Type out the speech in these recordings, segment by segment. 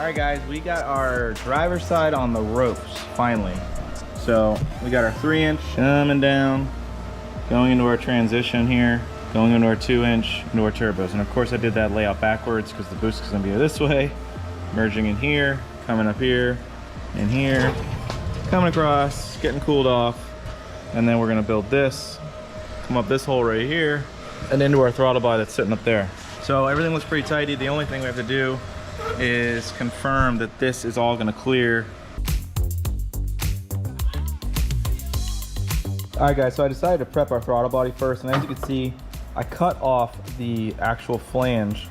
right, guys, we got our driver's side on the ropes, finally. So we got our 3-inch coming down, going into our transition here, going into our 2-inch, into our turbos. And of course I did that layout backwards because the boost is gonna be this way, merging in here, coming up here, in here, coming across, getting cooled off. And then we're gonna build this, come up this hole right here, and into our throttle body that's sitting up there. So everything looks pretty tidy. The only thing we have to do is confirm that this is all gonna clear. All right, guys, so I decided to prep our throttle body first, and as you can see, I cut off the actual flange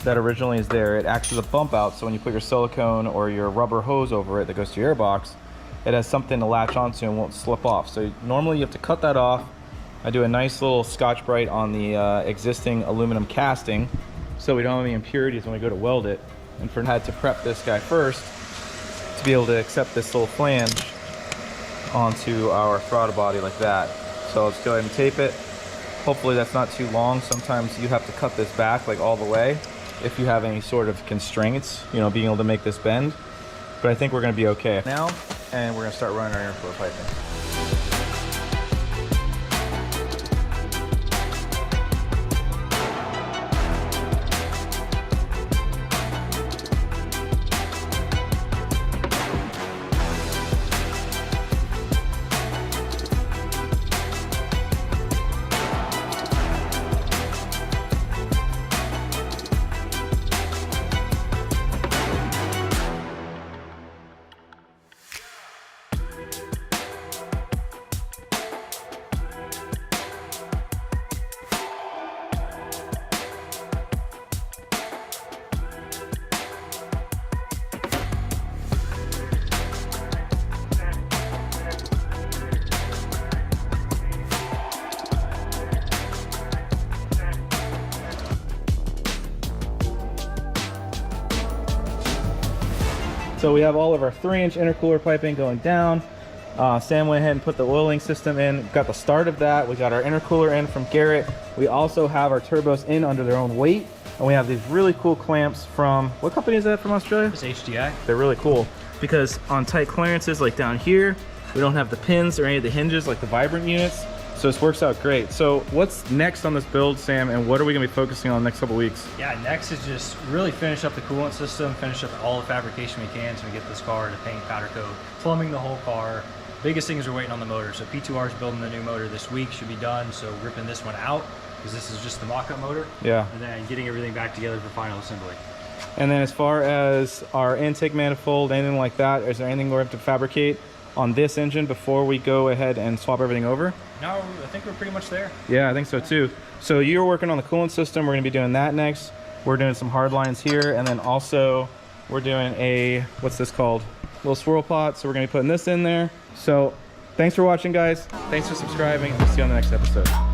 that originally is there. It acts as a bump out, so when you put your silicone or your rubber hose over it that goes to your airbox, it has something to latch onto and won't slip off. So normally you have to cut that off. I do a nice little Scotch-Brite on the existing aluminum casting so we don't have any impurities when we go to weld it. And I had to prep this guy first to be able to accept this little flange onto our throttle body like that. So let's go ahead and tape it. Hopefully that's not too long. Sometimes you have to cut this back like all the way if you have any sort of constraints, you know, being able to make this bend. But I think we're gonna be okay now, and we're gonna start running our intercooler piping. So we have all of our 3-inch intercooler piping going down. Sam went ahead and put the oiling system in, got the start of that. We got our intercooler in from Garrett. We also have our turbos in under their own weight. And we have these really cool clamps from, what company is that from Australia? It's HDi. They're really cool because on tight clearances like down here, we don't have the pins or any of the hinges like the Vibrant units. So this works out great. So what's next on this build, Sam, and what are we gonna be focusing on the next couple weeks? Yeah, next is just really finish up the coolant system, finish up all the fabrication we can so we get this car to paint, powder coat, plumbing the whole car. Biggest thing is we're waiting on the motor. So P2R is building the new motor this week, should be done. So ripping this one out because this is just the mock-up motor. Yeah. And then getting everything back together for final assembly. And then as far as our intake manifold, anything like that, is there anything we have to fabricate on this engine before we go ahead and swap everything over? No, I think we're pretty much there. Yeah, I think so too. So you're working on the coolant system. We're gonna be doing that next. We're doing some hard lines here, and then also we're doing a, what's this called? Little swirl pot. So we're gonna be putting this in there. So thanks for watching, guys. Thanks for subscribing. We'll see you on the next episode.